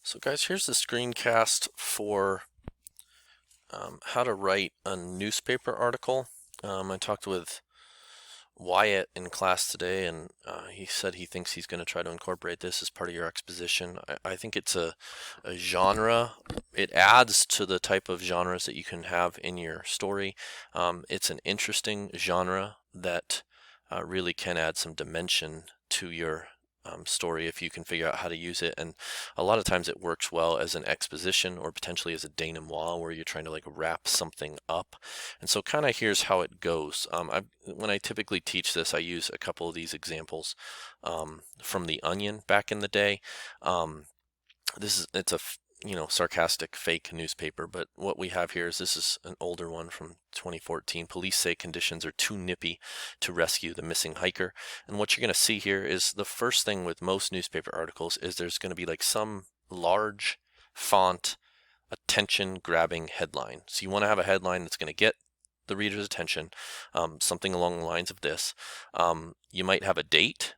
So guys, here's the screencast for how to write a newspaper article. I talked with Wyatt in class today, and he said he thinks he's going to try to incorporate this as part of your exposition. I think it's a genre. It adds to the type of genres that you can have in your story. It's an interesting genre that really can add some dimension to your story if you can figure out how to use it. And a lot of times it works well as an exposition or potentially as a denouement where you're trying to like wrap something up. And so kind of here's how it goes. When I typically teach this, I use a couple of these examples from The Onion back in the day. It's a sarcastic fake newspaper, but what we have here is this is an older one from 2014. Police say conditions are too nippy to rescue the missing hiker. And what you're going to see here is the first thing with most newspaper articles is there's going to be like some large font attention grabbing headline. So you want to have a headline that's going to get the reader's attention, something along the lines of this. You might have a date.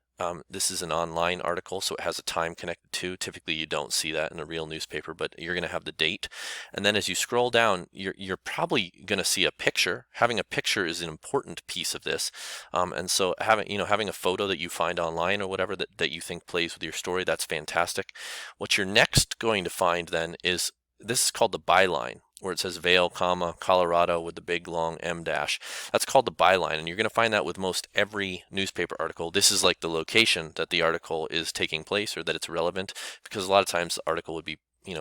This is an online article, so it has a time connected to. Typically, you don't see that in a real newspaper, but you're going to have the date. And then as you scroll down, you're probably going to see a picture. Having a picture is an important piece of this. And so having a photo that you find online or whatever that you think plays with your story, that's fantastic. What you're next going to find then is this is called the byline, where it says Vail, Colorado with the big long M dash. That's called the byline, and you're going to find that with most every newspaper article. This is like the location that the article is taking place or that it's relevant, because a lot of times the article would be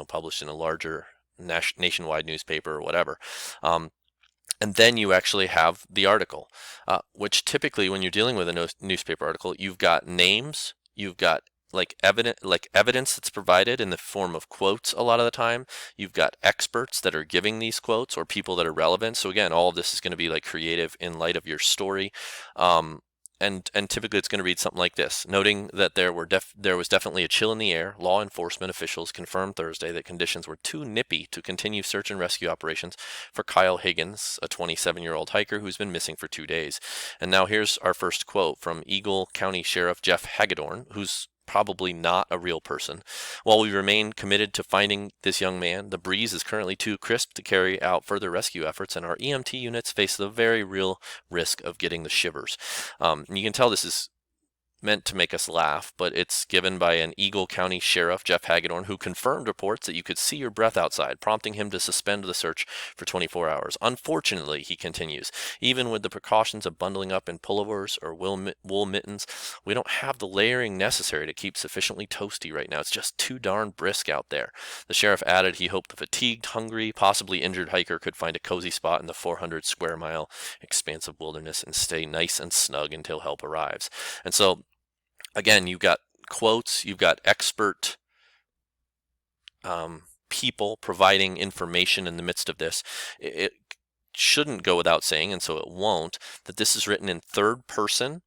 published in a larger nationwide newspaper or whatever. And then you actually have the article, which typically when you're dealing with a newspaper article, you've got names, you've got evidence that's provided in the form of quotes a lot of the time. You've got experts that are giving these quotes or people that are relevant. So again, all of this is going to be like creative in light of your story. And typically it's going to read something like this: noting that there was definitely a chill in the air, law enforcement officials confirmed Thursday that conditions were too nippy to continue search and rescue operations for Kyle Higgins, a 27-year-old hiker who's been missing for 2 days. And now here's our first quote from Eagle County Sheriff Jeff Hagedorn, who's probably not a real person. While we remain committed to finding this young man, the breeze is currently too crisp to carry out further rescue efforts, and our EMT units face the very real risk of getting the shivers. And you can tell this is meant to make us laugh, but it's given by an Eagle County Sheriff, Jeff Hagedorn, who confirmed reports that you could see your breath outside, prompting him to suspend the search for 24 hours. Unfortunately, he continues, even with the precautions of bundling up in pullovers or wool mittens, we don't have the layering necessary to keep sufficiently toasty right now. It's just too darn brisk out there. The sheriff added he hoped the fatigued, hungry, possibly injured hiker could find a cozy spot in the 400 square mile expansive wilderness and stay nice and snug until help arrives. And so again, you've got quotes, you've got expert people providing information in the midst of this. It shouldn't go without saying, and so it won't, that this is written in third person.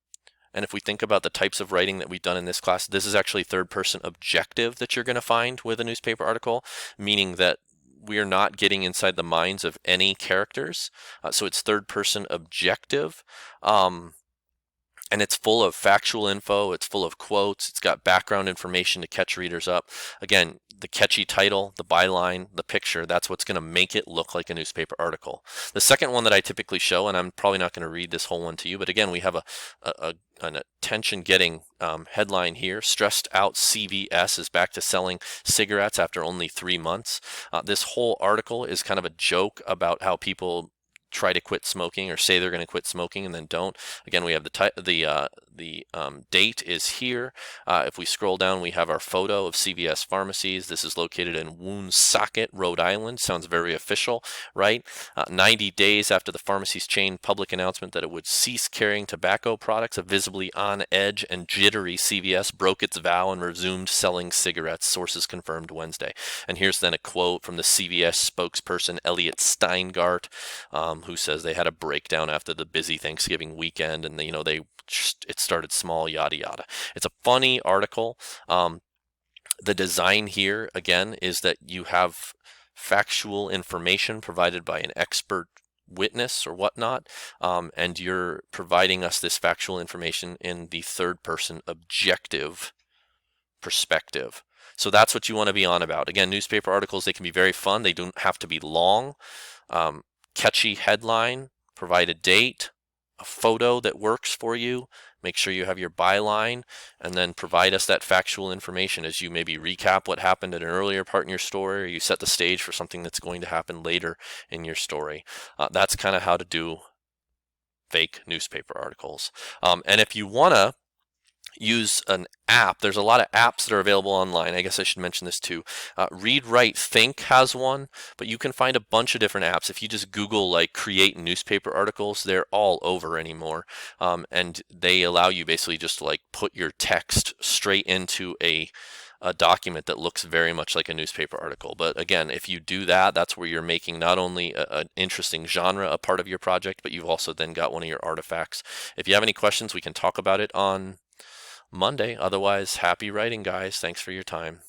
And if we think about the types of writing that we've done in this class, this is actually third person objective that you're going to find with a newspaper article, meaning that we are not getting inside the minds of any characters. So it's third person objective. And it's full of factual info, it's full of quotes, it's got background information to catch readers up. Again, the catchy title, the byline, the picture, that's what's going to make it look like a newspaper article. The second one that I typically show, and I'm probably not going to read this whole one to you, but again, we have an attention-getting headline here. Stressed out CVS is back to selling cigarettes after only 3 months. This whole article is kind of a joke about how people try to quit smoking or say they're going to quit smoking and then don't. Again, we have the date is here. If we scroll down, we have our photo of CVS pharmacies. This is located in Woonsocket, Rhode Island. Sounds very official, right? 90 days after the pharmacy's chain public announcement that it would cease carrying tobacco products, a visibly on edge and jittery CVS broke its vow and resumed selling cigarettes, sources confirmed Wednesday. And here's then a quote from the CVS spokesperson, Elliot Steingart, who says they had a breakdown after the busy Thanksgiving weekend, and it started small, yada yada. It's a funny article. The design here again is that you have factual information provided by an expert witness or whatnot, and you're providing us this factual information in the third person objective perspective. So that's what you want to be on about. Again, newspaper articles, they can be very fun. They don't have to be long. Catchy headline, provide a date, a photo that works for you. Make sure you have your byline, and then provide us that factual information as you maybe recap what happened at an earlier part in your story, or you set the stage for something that's going to happen later in your story. That's kind of how to do fake newspaper articles. And if you want to use an app, there's a lot of apps that are available online. I guess I should mention this too. Read Write Think has one, but you can find a bunch of different apps. If you just Google like create newspaper articles, they're all over anymore. And they allow you basically just to like put your text straight into a document that looks very much like a newspaper article. But again, if you do that, that's where you're making not only an interesting genre a part of your project, but you've also then got one of your artifacts. If you have any questions, we can talk about it on Monday. Otherwise, happy writing, guys. Thanks for your time.